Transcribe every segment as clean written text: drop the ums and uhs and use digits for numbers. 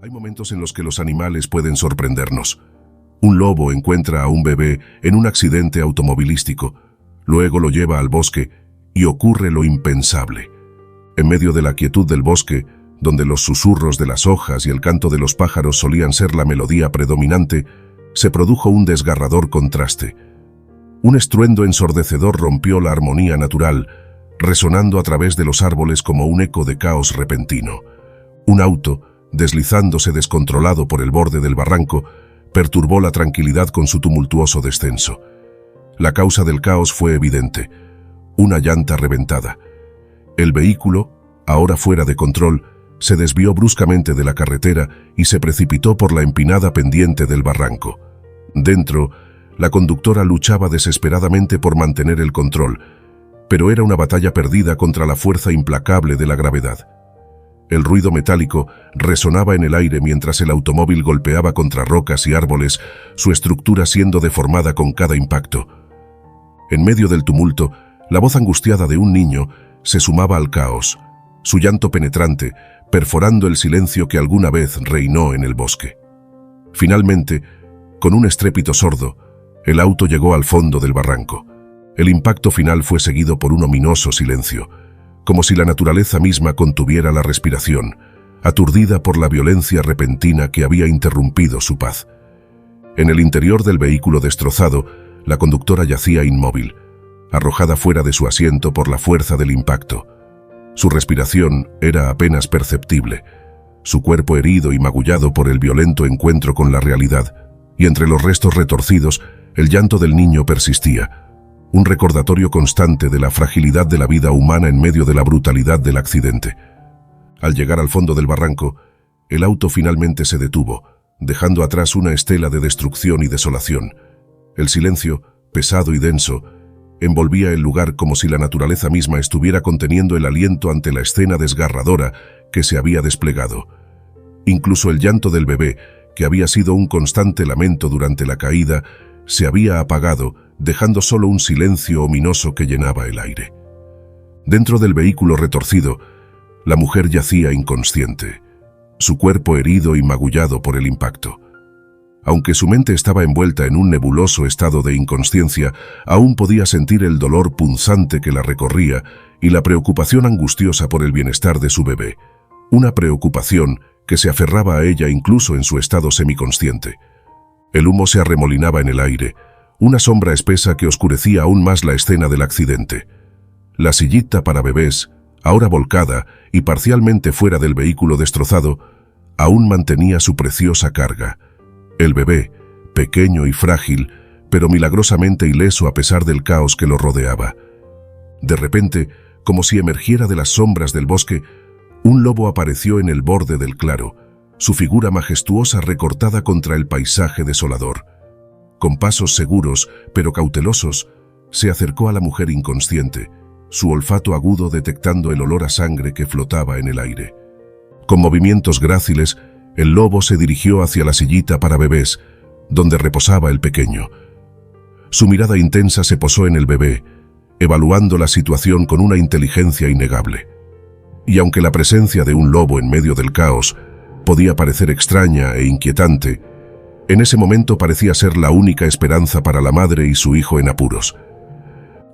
Hay momentos en los que los animales pueden sorprendernos. Un lobo encuentra a un bebé en un accidente automovilístico, luego lo lleva al bosque y ocurre lo impensable. En medio de la quietud del bosque, donde los susurros de las hojas y el canto de los pájaros solían ser la melodía predominante, se produjo un desgarrador contraste. Un estruendo ensordecedor rompió la armonía natural, resonando a través de los árboles como un eco de caos repentino. Un auto, deslizándose descontrolado por el borde del barranco, perturbó la tranquilidad con su tumultuoso descenso. La causa del caos fue evidente: una llanta reventada. El vehículo, ahora fuera de control, se desvió bruscamente de la carretera y se precipitó por la empinada pendiente del barranco. Dentro, la conductora luchaba desesperadamente por mantener el control, pero era una batalla perdida contra la fuerza implacable de la gravedad. El ruido metálico resonaba en el aire mientras el automóvil golpeaba contra rocas y árboles, su estructura siendo deformada con cada impacto. En medio del tumulto, la voz angustiada de un niño se sumaba al caos, su llanto penetrante, perforando el silencio que alguna vez reinó en el bosque. Finalmente, con un estrépito sordo, el auto llegó al fondo del barranco. El impacto final fue seguido por un ominoso silencio, como si la naturaleza misma contuviera la respiración, aturdida por la violencia repentina que había interrumpido su paz. En el interior del vehículo destrozado, la conductora yacía inmóvil, arrojada fuera de su asiento por la fuerza del impacto. Su respiración era apenas perceptible, su cuerpo herido y magullado por el violento encuentro con la realidad, y entre los restos retorcidos, el llanto del niño persistía, un recordatorio constante de la fragilidad de la vida humana en medio de la brutalidad del accidente. Al llegar al fondo del barranco, el auto finalmente se detuvo, dejando atrás una estela de destrucción y desolación. El silencio, pesado y denso, envolvía el lugar como si la naturaleza misma estuviera conteniendo el aliento ante la escena desgarradora que se había desplegado. Incluso el llanto del bebé, que había sido un constante lamento durante la caída, se había apagado, dejando solo un silencio ominoso que llenaba el aire. Dentro del vehículo retorcido, la mujer yacía inconsciente, su cuerpo herido y magullado por el impacto. Aunque su mente estaba envuelta en un nebuloso estado de inconsciencia, aún podía sentir el dolor punzante que la recorría y la preocupación angustiosa por el bienestar de su bebé, una preocupación que se aferraba a ella incluso en su estado semiconsciente. El humo se arremolinaba en el aire, una sombra espesa que oscurecía aún más la escena del accidente. La sillita para bebés, ahora volcada y parcialmente fuera del vehículo destrozado, aún mantenía su preciosa carga. El bebé, pequeño y frágil, pero milagrosamente ileso a pesar del caos que lo rodeaba. De repente, como si emergiera de las sombras del bosque, un lobo apareció en el borde del claro, su figura majestuosa recortada contra el paisaje desolador. Con pasos seguros, pero cautelosos, se acercó a la mujer inconsciente, su olfato agudo detectando el olor a sangre que flotaba en el aire. Con movimientos gráciles, el lobo se dirigió hacia la sillita para bebés, donde reposaba el pequeño. Su mirada intensa se posó en el bebé, evaluando la situación con una inteligencia innegable. Y aunque la presencia de un lobo en medio del caos podía parecer extraña e inquietante, en ese momento parecía ser la única esperanza para la madre y su hijo en apuros.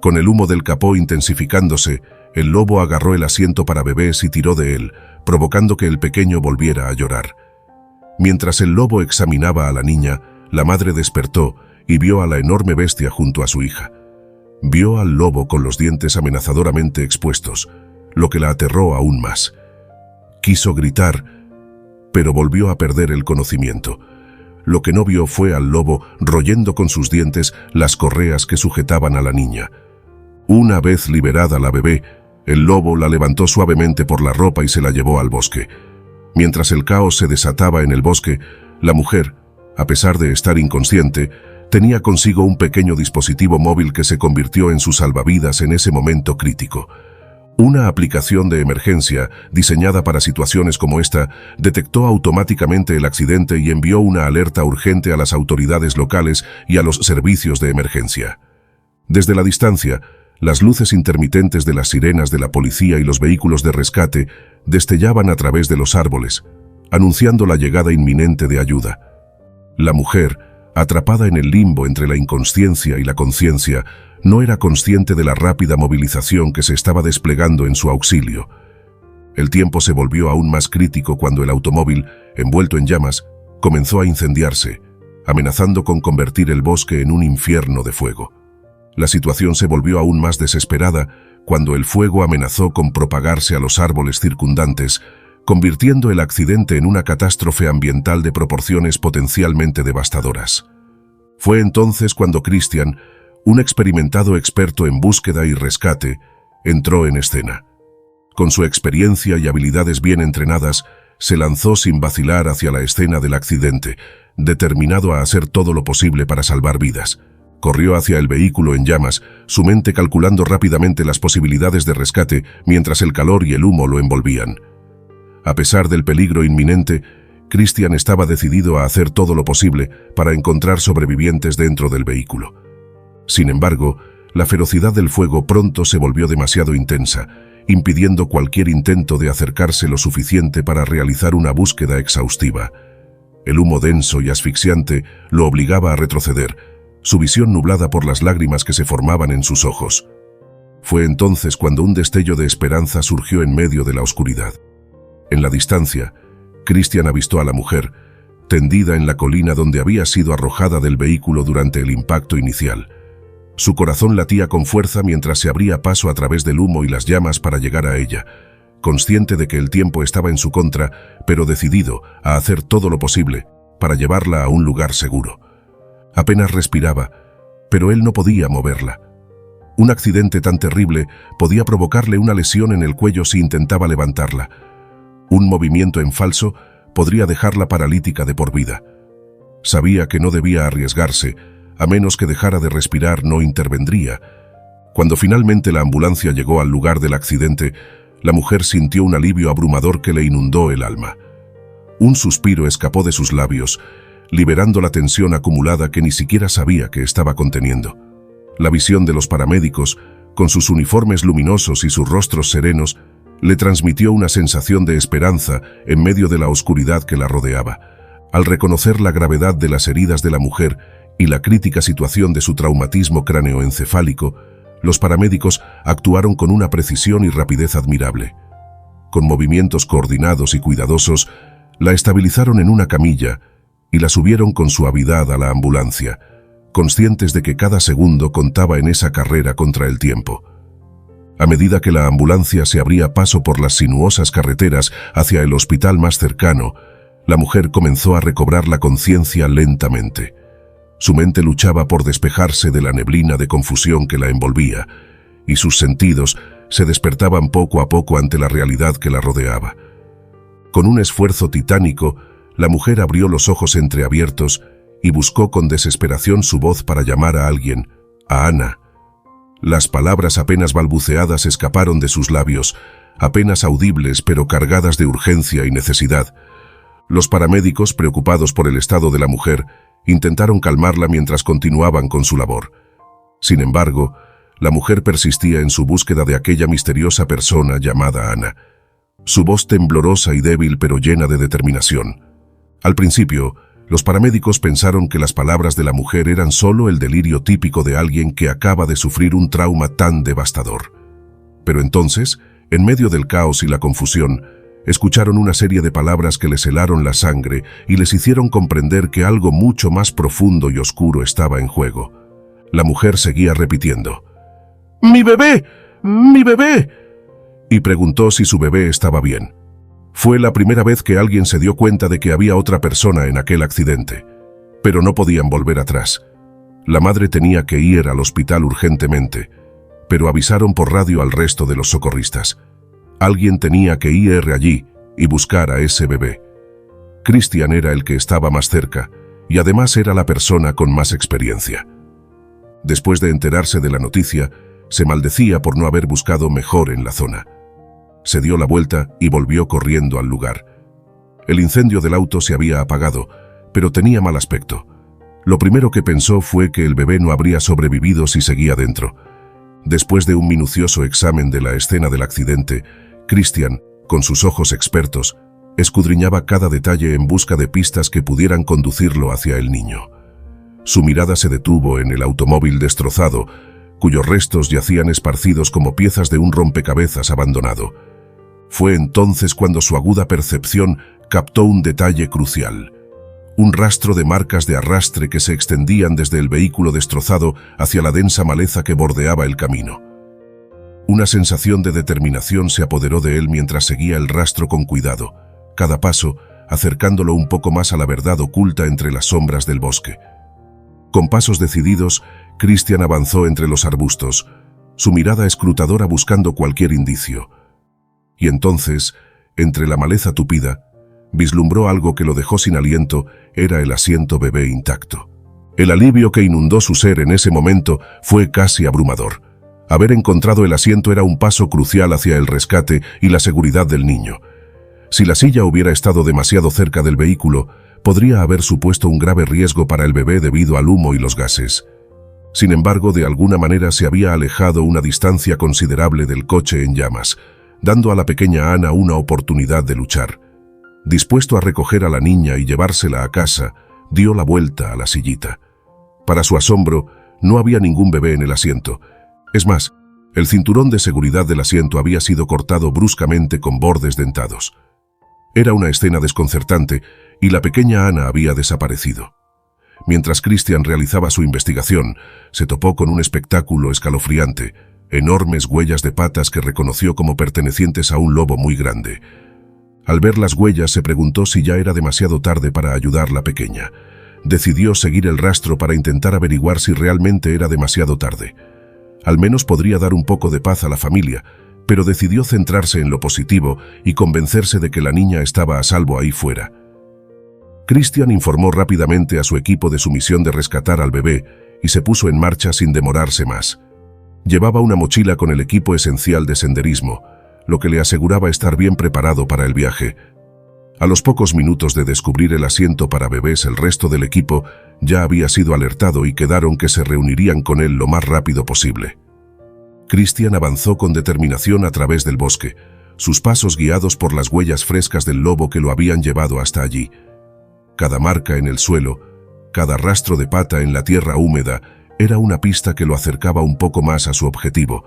Con el humo del capó intensificándose, el lobo agarró el asiento para bebés y tiró de él, provocando que el pequeño volviera a llorar. Mientras el lobo examinaba a la niña, la madre despertó y vio a la enorme bestia junto a su hija. Vio al lobo con los dientes amenazadoramente expuestos, lo que la aterró aún más. Quiso gritar, pero volvió a perder el conocimiento. Lo que no vio fue al lobo royendo con sus dientes las correas que sujetaban a la niña. Una vez liberada la bebé, el lobo la levantó suavemente por la ropa y se la llevó al bosque. Mientras el caos se desataba en el bosque, la mujer, a pesar de estar inconsciente, tenía consigo un pequeño dispositivo móvil que se convirtió en su salvavidas en ese momento crítico. Una aplicación de emergencia, diseñada para situaciones como esta, detectó automáticamente el accidente y envió una alerta urgente a las autoridades locales y a los servicios de emergencia. Desde la distancia, las luces intermitentes de las sirenas de la policía y los vehículos de rescate destellaban a través de los árboles, anunciando la llegada inminente de ayuda. La mujer, atrapada en el limbo entre la inconsciencia y la conciencia, no era consciente de la rápida movilización que se estaba desplegando en su auxilio. El tiempo se volvió aún más crítico cuando el automóvil, envuelto en llamas, comenzó a incendiarse, amenazando con convertir el bosque en un infierno de fuego. La situación se volvió aún más desesperada cuando el fuego amenazó con propagarse a los árboles circundantes, convirtiendo el accidente en una catástrofe ambiental de proporciones potencialmente devastadoras. Fue entonces cuando Christian, un experimentado experto en búsqueda y rescate, entró en escena. Con su experiencia y habilidades bien entrenadas, se lanzó sin vacilar hacia la escena del accidente, determinado a hacer todo lo posible para salvar vidas. Corrió hacia el vehículo en llamas, su mente calculando rápidamente las posibilidades de rescate mientras el calor y el humo lo envolvían. A pesar del peligro inminente, Christian estaba decidido a hacer todo lo posible para encontrar sobrevivientes dentro del vehículo. Sin embargo, la ferocidad del fuego pronto se volvió demasiado intensa, impidiendo cualquier intento de acercarse lo suficiente para realizar una búsqueda exhaustiva. El humo denso y asfixiante lo obligaba a retroceder, su visión nublada por las lágrimas que se formaban en sus ojos. Fue entonces cuando un destello de esperanza surgió en medio de la oscuridad. En la distancia, Christian avistó a la mujer, tendida en la colina donde había sido arrojada del vehículo durante el impacto inicial. Su corazón latía con fuerza mientras se abría paso a través del humo y las llamas para llegar a ella, consciente de que el tiempo estaba en su contra, pero decidido a hacer todo lo posible para llevarla a un lugar seguro. Apenas respiraba, pero él no podía moverla. Un accidente tan terrible podía provocarle una lesión en el cuello si intentaba levantarla. Un movimiento en falso podría dejarla paralítica de por vida. Sabía que no debía arriesgarse, a menos que dejara de respirar no intervendría. Cuando finalmente la ambulancia llegó al lugar del accidente, la mujer sintió un alivio abrumador que le inundó el alma. Un suspiro escapó de sus labios, liberando la tensión acumulada que ni siquiera sabía que estaba conteniendo. La visión de los paramédicos, con sus uniformes luminosos y sus rostros serenos, le transmitió una sensación de esperanza en medio de la oscuridad que la rodeaba. Al reconocer la gravedad de las heridas de la mujer y la crítica situación de su traumatismo cráneoencefálico, los paramédicos actuaron con una precisión y rapidez admirable. Con movimientos coordinados y cuidadosos, la estabilizaron en una camilla y la subieron con suavidad a la ambulancia, conscientes de que cada segundo contaba en esa carrera contra el tiempo. A medida que la ambulancia se abría paso por las sinuosas carreteras hacia el hospital más cercano, la mujer comenzó a recobrar la conciencia lentamente. Su mente luchaba por despejarse de la neblina de confusión que la envolvía, y sus sentidos se despertaban poco a poco ante la realidad que la rodeaba. Con un esfuerzo titánico, la mujer abrió los ojos entreabiertos y buscó con desesperación su voz para llamar a alguien, a Ana. Las palabras apenas balbuceadas escaparon de sus labios, apenas audibles pero cargadas de urgencia y necesidad. Los paramédicos, preocupados por el estado de la mujer, intentaron calmarla mientras continuaban con su labor. Sin embargo, la mujer persistía en su búsqueda de aquella misteriosa persona llamada Ana. Su voz temblorosa y débil pero llena de determinación. Al principio, los paramédicos pensaron que las palabras de la mujer eran solo el delirio típico de alguien que acaba de sufrir un trauma tan devastador. Pero entonces, en medio del caos y la confusión, escucharon una serie de palabras que les helaron la sangre y les hicieron comprender que algo mucho más profundo y oscuro estaba en juego. La mujer seguía repitiendo, «¡Mi bebé! ¡Mi bebé!», y preguntó si su bebé estaba bien. Fue la primera vez que alguien se dio cuenta de que había otra persona en aquel accidente, pero no podían volver atrás. La madre tenía que ir al hospital urgentemente, pero avisaron por radio al resto de los socorristas. Alguien tenía que ir allí y buscar a ese bebé. Christian era el que estaba más cerca y además era la persona con más experiencia. Después de enterarse de la noticia, se maldecía por no haber buscado mejor en la zona. Se dio la vuelta y volvió corriendo al lugar. El incendio del auto se había apagado, pero tenía mal aspecto. Lo primero que pensó fue que el bebé no habría sobrevivido si seguía dentro. Después de un minucioso examen de la escena del accidente, Christian, con sus ojos expertos, Escudriñaba cada detalle en busca de pistas que pudieran conducirlo hacia el niño. Su mirada se detuvo en el automóvil destrozado, cuyos restos yacían esparcidos como piezas de un rompecabezas abandonado. Fue entonces cuando su aguda percepción captó un detalle crucial: un rastro de marcas de arrastre que se extendían desde el vehículo destrozado hacia la densa maleza que bordeaba el camino. Una sensación de determinación se apoderó de él mientras seguía el rastro con cuidado, cada paso acercándolo un poco más a la verdad oculta entre las sombras del bosque. Con pasos decididos, Christian avanzó entre los arbustos, su mirada escrutadora buscando cualquier indicio. Y entonces, entre la maleza tupida, vislumbró algo que lo dejó sin aliento. Era el asiento bebé intacto. El alivio que inundó su ser en ese momento fue casi abrumador. Haber encontrado el asiento era un paso crucial hacia el rescate y la seguridad del niño. Si la silla hubiera estado demasiado cerca del vehículo, podría haber supuesto un grave riesgo para el bebé debido al humo y los gases. Sin embargo, de alguna manera se había alejado una distancia considerable del coche en llamas, dando a la pequeña Ana una oportunidad de luchar. Dispuesto a recoger a la niña y llevársela a casa, dio la vuelta a la sillita. Para su asombro, no había ningún bebé en el asiento. Es más, el cinturón de seguridad del asiento había sido cortado bruscamente con bordes dentados. Era una escena desconcertante y la pequeña Ana había desaparecido. Mientras Christian realizaba su investigación, se topó con un espectáculo escalofriante: enormes huellas de patas que reconoció como pertenecientes a un lobo muy grande. Al ver las huellas, se preguntó si ya era demasiado tarde para ayudar a la pequeña. Decidió seguir el rastro para intentar averiguar si realmente era demasiado tarde. Al menos podría dar un poco de paz a la familia, pero decidió centrarse en lo positivo y convencerse de que la niña estaba a salvo ahí fuera. Christian informó rápidamente a su equipo de su misión de rescatar al bebé y se puso en marcha sin demorarse más. Llevaba una mochila con el equipo esencial de senderismo, lo que le aseguraba estar bien preparado para el viaje. A los pocos minutos de descubrir el asiento para bebés, el resto del equipo ya había sido alertado y quedaron que se reunirían con él lo más rápido posible. Christian avanzó con determinación a través del bosque, sus pasos guiados por las huellas frescas del lobo que lo habían llevado hasta allí. Cada marca en el suelo, cada rastro de pata en la tierra húmeda, era una pista que lo acercaba un poco más a su objetivo: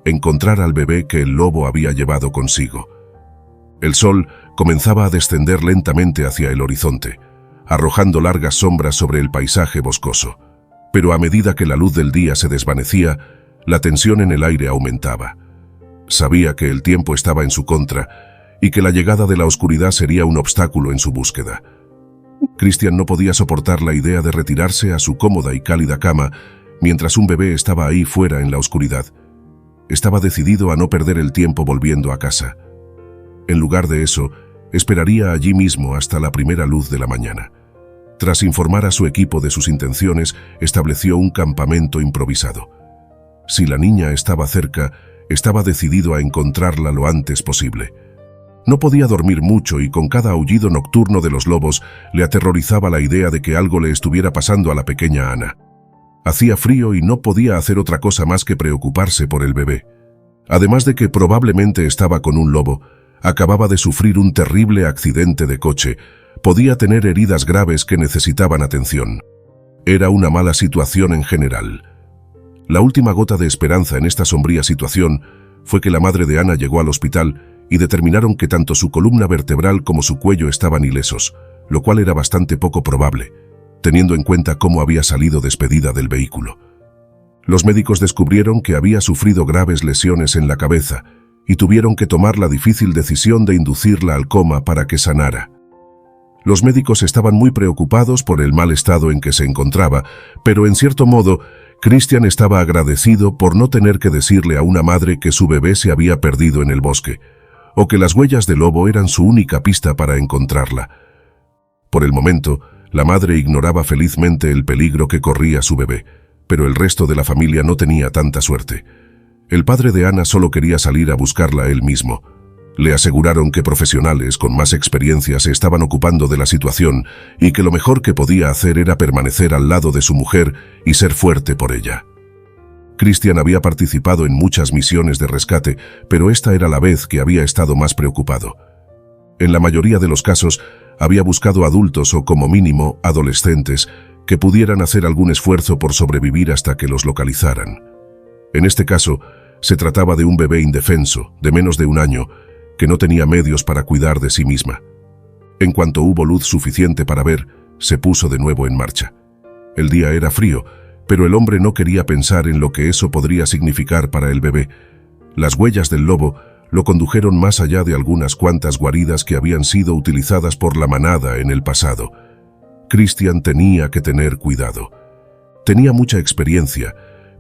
encontrar al bebé que el lobo había llevado consigo. El sol comenzaba a descender lentamente hacia el horizonte, arrojando largas sombras sobre el paisaje boscoso. Pero a medida que la luz del día se desvanecía, la tensión en el aire aumentaba. Sabía que el tiempo estaba en su contra y que la llegada de la oscuridad sería un obstáculo en su búsqueda. Christian no podía soportar la idea de retirarse a su cómoda y cálida cama mientras un bebé estaba ahí fuera en la oscuridad. Estaba decidido a no perder el tiempo volviendo a casa. En lugar de eso, esperaría allí mismo hasta la primera luz de la mañana. Tras informar a su equipo de sus intenciones, estableció un campamento improvisado. Si la niña estaba cerca, estaba decidido a encontrarla lo antes posible. No podía dormir mucho y con cada aullido nocturno de los lobos le aterrorizaba la idea de que algo le estuviera pasando a la pequeña Ana. Hacía frío y no podía hacer otra cosa más que preocuparse por el bebé. Además de que probablemente estaba con un lobo, acababa de sufrir un terrible accidente de coche, podía tener heridas graves que necesitaban atención. Era una mala situación en general. La última gota de esperanza en esta sombría situación fue que la madre de Ana llegó al hospital y determinaron que tanto su columna vertebral como su cuello estaban ilesos, lo cual era bastante poco probable, teniendo en cuenta cómo había salido despedida del vehículo. Los médicos descubrieron que había sufrido graves lesiones en la cabeza y tuvieron que tomar la difícil decisión de inducirla al coma para que sanara. Los médicos estaban muy preocupados por el mal estado en que se encontraba, pero en cierto modo, Christian estaba agradecido por no tener que decirle a una madre que su bebé se había perdido en el bosque, o que las huellas del lobo eran su única pista para encontrarla. Por el momento, la madre ignoraba felizmente el peligro que corría su bebé, pero el resto de la familia no tenía tanta suerte. El padre de Ana solo quería salir a buscarla él mismo. Le aseguraron que profesionales con más experiencia se estaban ocupando de la situación y que lo mejor que podía hacer era permanecer al lado de su mujer y ser fuerte por ella. Christian había participado en muchas misiones de rescate, pero esta era la vez que había estado más preocupado. En la mayoría de los casos, había buscado adultos o, como mínimo, adolescentes que pudieran hacer algún esfuerzo por sobrevivir hasta que los localizaran. En este caso, se trataba de un bebé indefenso, de menos de 1 año, que no tenía medios para cuidar de sí misma. En cuanto hubo luz suficiente para ver, se puso de nuevo en marcha. El día era frío, pero el hombre no quería pensar en lo que eso podría significar para el bebé. Las huellas del lobo lo condujeron más allá de algunas cuantas guaridas que habían sido utilizadas por la manada en el pasado. Christian tenía que tener cuidado. Tenía mucha experiencia,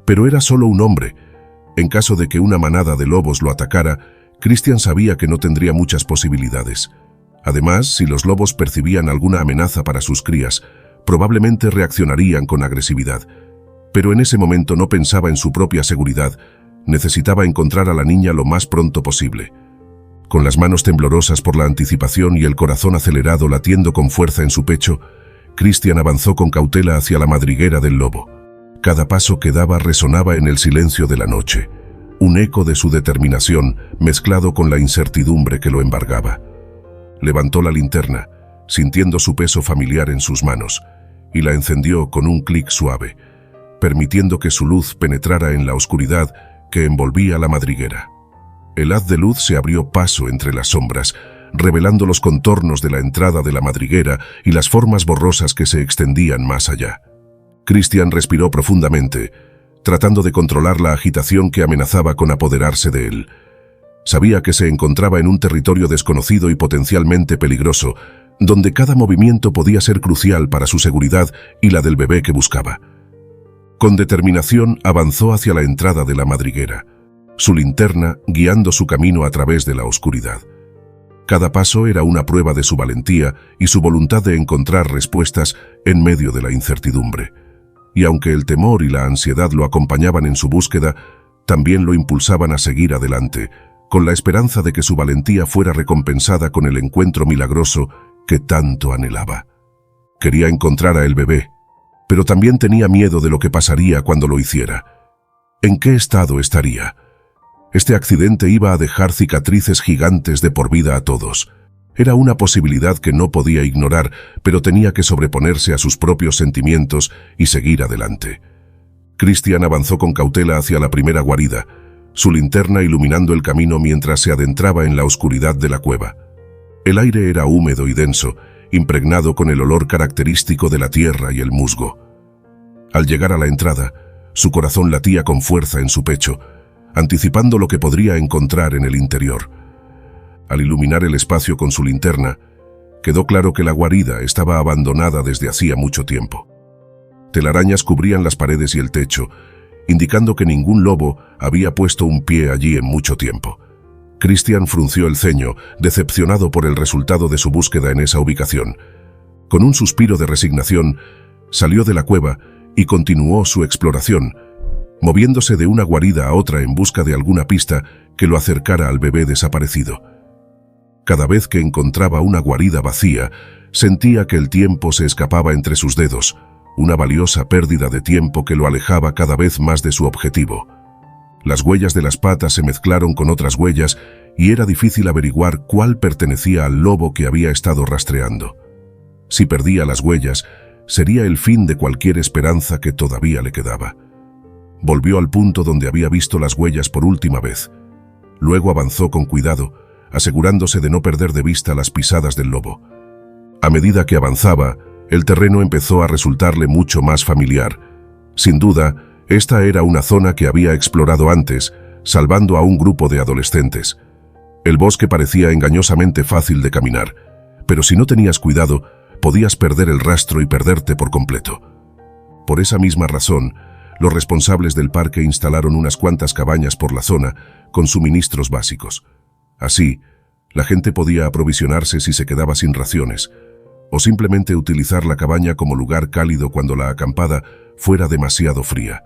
pero era solo un hombre. En caso de que una manada de lobos lo atacara, Christian sabía que no tendría muchas posibilidades. Además, si los lobos percibían alguna amenaza para sus crías, probablemente reaccionarían con agresividad. Pero en ese momento no pensaba en su propia seguridad. Necesitaba encontrar a la niña lo más pronto posible. Con las manos temblorosas por la anticipación y el corazón acelerado latiendo con fuerza en su pecho, Christian avanzó con cautela hacia la madriguera del lobo. Cada paso que daba resonaba en el silencio de la noche, un eco de su determinación mezclado con la incertidumbre que lo embargaba. Levantó la linterna, sintiendo su peso familiar en sus manos, y la encendió con un clic suave, permitiendo que su luz penetrara en la oscuridad que envolvía la madriguera. El haz de luz se abrió paso entre las sombras, revelando los contornos de la entrada de la madriguera y las formas borrosas que se extendían más allá. Christian respiró profundamente, tratando de controlar la agitación que amenazaba con apoderarse de él. Sabía que se encontraba en un territorio desconocido y potencialmente peligroso, donde cada movimiento podía ser crucial para su seguridad y la del bebé que buscaba. Con determinación avanzó hacia la entrada de la madriguera, su linterna guiando su camino a través de la oscuridad. Cada paso era una prueba de su valentía y su voluntad de encontrar respuestas en medio de la incertidumbre. Y aunque el temor y la ansiedad lo acompañaban en su búsqueda, también lo impulsaban a seguir adelante, con la esperanza de que su valentía fuera recompensada con el encuentro milagroso que tanto anhelaba. Quería encontrar a el bebé, pero también tenía miedo de lo que pasaría cuando lo hiciera. ¿En qué estado estaría? Este accidente iba a dejar cicatrices gigantes de por vida a todos. Era una posibilidad que no podía ignorar, pero tenía que sobreponerse a sus propios sentimientos y seguir adelante. Christian avanzó con cautela hacia la primera guarida, su linterna iluminando el camino mientras se adentraba en la oscuridad de la cueva. El aire era húmedo y denso, impregnado con el olor característico de la tierra y el musgo. Al llegar a la entrada, su corazón latía con fuerza en su pecho, anticipando lo que podría encontrar en el interior. Al iluminar el espacio con su linterna, quedó claro que la guarida estaba abandonada desde hacía mucho tiempo. Telarañas cubrían las paredes y el techo, indicando que ningún lobo había puesto un pie allí en mucho tiempo. Christian frunció el ceño, decepcionado por el resultado de su búsqueda en esa ubicación. Con un suspiro de resignación, salió de la cueva y continuó su exploración, moviéndose de una guarida a otra en busca de alguna pista que lo acercara al bebé desaparecido. Cada vez que encontraba una guarida vacía, sentía que el tiempo se escapaba entre sus dedos, una valiosa pérdida de tiempo que lo alejaba cada vez más de su objetivo. Las huellas de las patas se mezclaron con otras huellas y era difícil averiguar cuál pertenecía al lobo que había estado rastreando. Si perdía las huellas, sería el fin de cualquier esperanza que todavía le quedaba. Volvió al punto donde había visto las huellas por última vez. Luego avanzó con cuidado, asegurándose de no perder de vista las pisadas del lobo. A medida que avanzaba, el terreno empezó a resultarle mucho más familiar. Sin duda, esta era una zona que había explorado antes, salvando a un grupo de adolescentes. El bosque parecía engañosamente fácil de caminar, pero si no tenías cuidado, podías perder el rastro y perderte por completo. Por esa misma razón, los responsables del parque instalaron unas cuantas cabañas por la zona con suministros básicos. Así, la gente podía aprovisionarse si se quedaba sin raciones, o simplemente utilizar la cabaña como lugar cálido cuando la acampada fuera demasiado fría.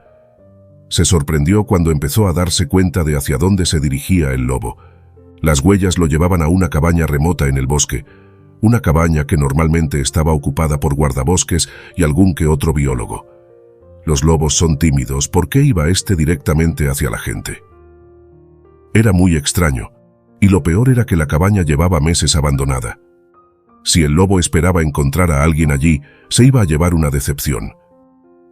Se sorprendió cuando empezó a darse cuenta de hacia dónde se dirigía el lobo. Las huellas lo llevaban a una cabaña remota en el bosque, una cabaña que normalmente estaba ocupada por guardabosques y algún que otro biólogo. Los lobos son tímidos, ¿por qué iba este directamente hacia la gente? Era muy extraño. Y lo peor era que la cabaña llevaba meses abandonada. Si el lobo esperaba encontrar a alguien allí, se iba a llevar una decepción.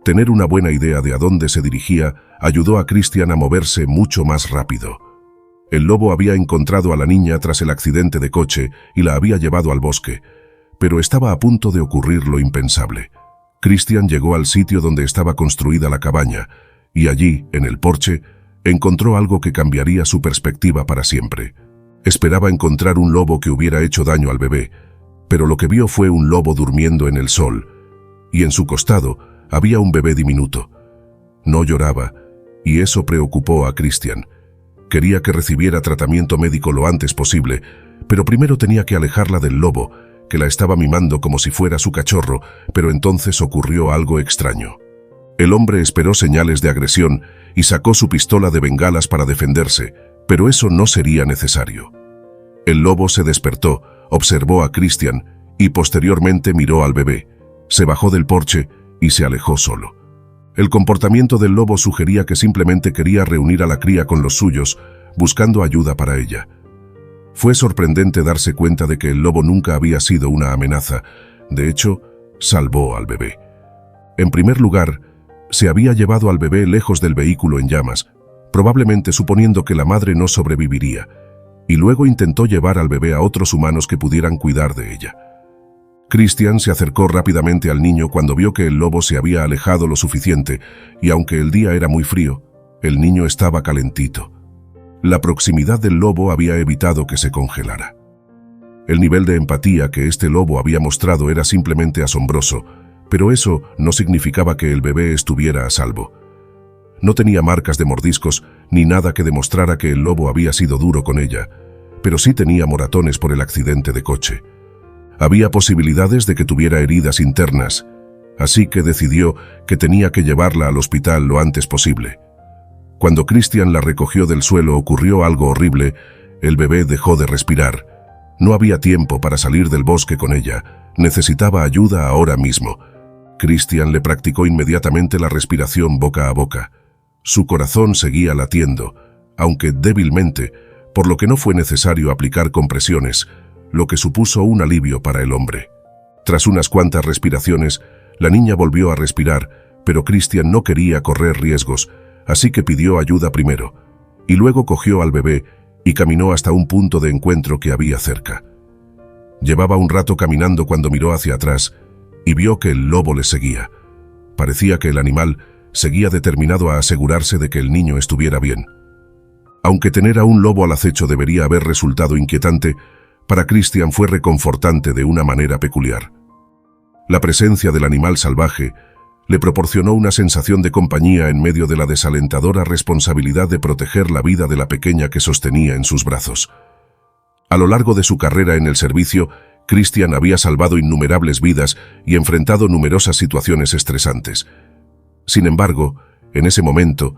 Tener una buena idea de a dónde se dirigía ayudó a Christian a moverse mucho más rápido. El lobo había encontrado a la niña tras el accidente de coche y la había llevado al bosque, pero estaba a punto de ocurrir lo impensable. Christian llegó al sitio donde estaba construida la cabaña, y allí, en el porche, encontró algo que cambiaría su perspectiva para siempre. Esperaba encontrar un lobo que hubiera hecho daño al bebé, pero lo que vio fue un lobo durmiendo en el sol, y en su costado había un bebé diminuto. No lloraba, y eso preocupó a Christian. Quería que recibiera tratamiento médico lo antes posible, pero primero tenía que alejarla del lobo, que la estaba mimando como si fuera su cachorro, pero entonces ocurrió algo extraño. El hombre esperó señales de agresión y sacó su pistola de bengalas para defenderse, pero eso no sería necesario. El lobo se despertó, observó a Christian y posteriormente miró al bebé. Se bajó del porche y se alejó solo. El comportamiento del lobo sugería que simplemente quería reunir a la cría con los suyos, buscando ayuda para ella. Fue sorprendente darse cuenta de que el lobo nunca había sido una amenaza. De hecho, salvó al bebé. En primer lugar, se había llevado al bebé lejos del vehículo en llamas, probablemente suponiendo que la madre no sobreviviría, y luego intentó llevar al bebé a otros humanos que pudieran cuidar de ella. Christian se acercó rápidamente al niño cuando vio que el lobo se había alejado lo suficiente, y aunque el día era muy frío, el niño estaba calentito. La proximidad del lobo había evitado que se congelara. El nivel de empatía que este lobo había mostrado era simplemente asombroso, pero eso no significaba que el bebé estuviera a salvo. No tenía marcas de mordiscos ni nada que demostrara que el lobo había sido duro con ella, pero sí tenía moratones por el accidente de coche. Había posibilidades de que tuviera heridas internas, así que decidió que tenía que llevarla al hospital lo antes posible. Cuando Christian la recogió del suelo ocurrió algo horrible. El bebé dejó de respirar. No había tiempo para salir del bosque con ella. Necesitaba ayuda ahora mismo. Christian le practicó inmediatamente la respiración boca a boca. Su corazón seguía latiendo, aunque débilmente, por lo que no fue necesario aplicar compresiones, lo que supuso un alivio para el hombre. Tras unas cuantas respiraciones, la niña volvió a respirar, pero Christian no quería correr riesgos, así que pidió ayuda primero, y luego cogió al bebé y caminó hasta un punto de encuentro que había cerca. Llevaba un rato caminando cuando miró hacia atrás y vio que el lobo le seguía. Parecía que el animal seguía determinado a asegurarse de que el niño estuviera bien. Aunque tener a un lobo al acecho debería haber resultado inquietante, para Christian fue reconfortante de una manera peculiar. La presencia del animal salvaje le proporcionó una sensación de compañía en medio de la desalentadora responsabilidad de proteger la vida de la pequeña que sostenía en sus brazos. A lo largo de su carrera en el servicio, Christian había salvado innumerables vidas y enfrentado numerosas situaciones estresantes. Sin embargo, en ese momento,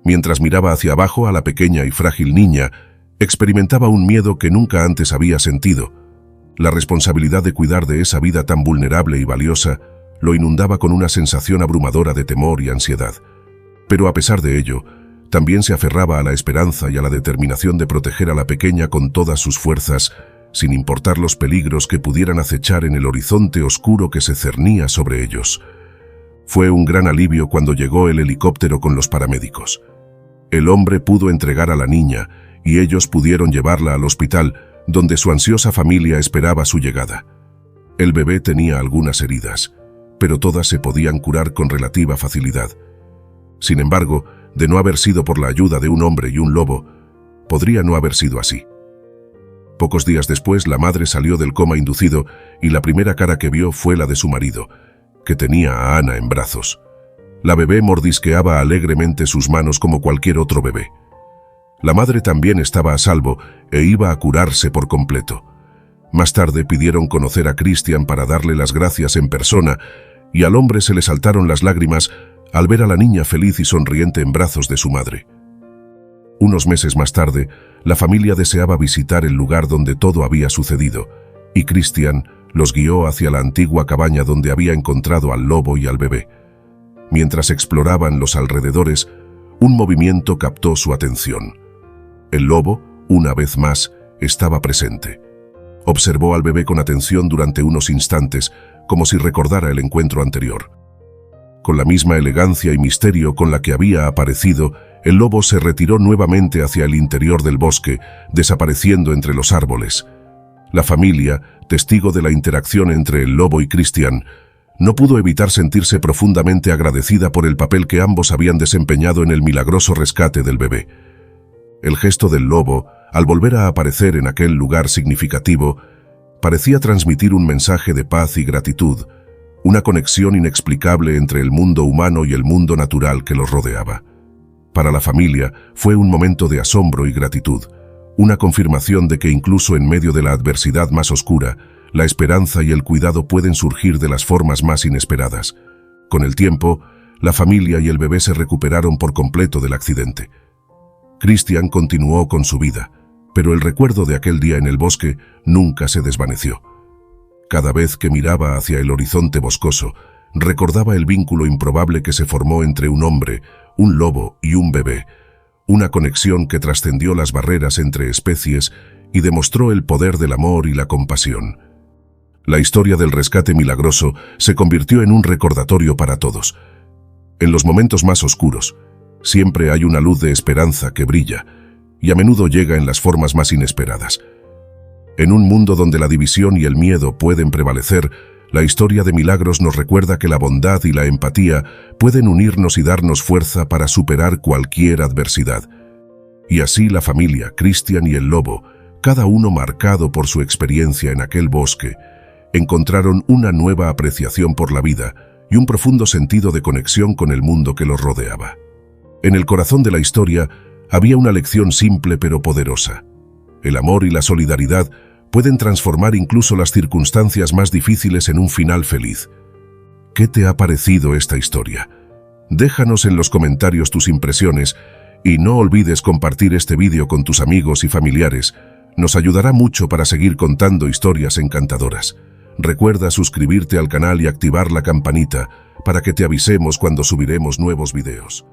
mientras miraba hacia abajo a la pequeña y frágil niña, experimentaba un miedo que nunca antes había sentido. La responsabilidad de cuidar de esa vida tan vulnerable y valiosa lo inundaba con una sensación abrumadora de temor y ansiedad. Pero a pesar de ello, también se aferraba a la esperanza y a la determinación de proteger a la pequeña con todas sus fuerzas, sin importar los peligros que pudieran acechar en el horizonte oscuro que se cernía sobre ellos. Fue un gran alivio cuando llegó el helicóptero con los paramédicos. El hombre pudo entregar a la niña y ellos pudieron llevarla al hospital, donde su ansiosa familia esperaba su llegada. El bebé tenía algunas heridas, pero todas se podían curar con relativa facilidad. Sin embargo, de no haber sido por la ayuda de un hombre y un lobo, podría no haber sido así. Pocos días después, la madre salió del coma inducido y la primera cara que vio fue la de su marido, que tenía a Ana en brazos. La bebé mordisqueaba alegremente sus manos como cualquier otro bebé. La madre también estaba a salvo e iba a curarse por completo. Más tarde pidieron conocer a Christian para darle las gracias en persona, y al hombre se le saltaron las lágrimas al ver a la niña feliz y sonriente en brazos de su madre. Unos meses más tarde, la familia deseaba visitar el lugar donde todo había sucedido, y Christian los guió hacia la antigua cabaña donde había encontrado al lobo y al bebé. Mientras exploraban los alrededores, un movimiento captó su atención. El lobo, una vez más, estaba presente. Observó al bebé con atención durante unos instantes, como si recordara el encuentro anterior. Con la misma elegancia y misterio con la que había aparecido, el lobo se retiró nuevamente hacia el interior del bosque, desapareciendo entre los árboles. La familia, testigo de la interacción entre el lobo y Christian, no pudo evitar sentirse profundamente agradecida por el papel que ambos habían desempeñado en el milagroso rescate del bebé. El gesto del lobo, al volver a aparecer en aquel lugar significativo, parecía transmitir un mensaje de paz y gratitud, una conexión inexplicable entre el mundo humano y el mundo natural que los rodeaba. Para la familia fue un momento de asombro y gratitud, una confirmación de que incluso en medio de la adversidad más oscura, la esperanza y el cuidado pueden surgir de las formas más inesperadas. Con el tiempo, la familia y el bebé se recuperaron por completo del accidente. Christian continuó con su vida, pero el recuerdo de aquel día en el bosque nunca se desvaneció. Cada vez que miraba hacia el horizonte boscoso, recordaba el vínculo improbable que se formó entre un hombre, un lobo y un bebé, una conexión que trascendió las barreras entre especies y demostró el poder del amor y la compasión. La historia del rescate milagroso se convirtió en un recordatorio para todos. En los momentos más oscuros, siempre hay una luz de esperanza que brilla, y a menudo llega en las formas más inesperadas. En un mundo donde la división y el miedo pueden prevalecer, la historia de milagros nos recuerda que la bondad y la empatía pueden unirnos y darnos fuerza para superar cualquier adversidad. Y así la familia, Christian y el lobo, cada uno marcado por su experiencia en aquel bosque, encontraron una nueva apreciación por la vida y un profundo sentido de conexión con el mundo que los rodeaba. En el corazón de la historia había una lección simple pero poderosa. El amor y la solidaridad pueden transformar incluso las circunstancias más difíciles en un final feliz. ¿Qué te ha parecido esta historia? Déjanos en los comentarios tus impresiones y no olvides compartir este vídeo con tus amigos y familiares. Nos ayudará mucho para seguir contando historias encantadoras. Recuerda suscribirte al canal y activar la campanita para que te avisemos cuando subiremos nuevos videos.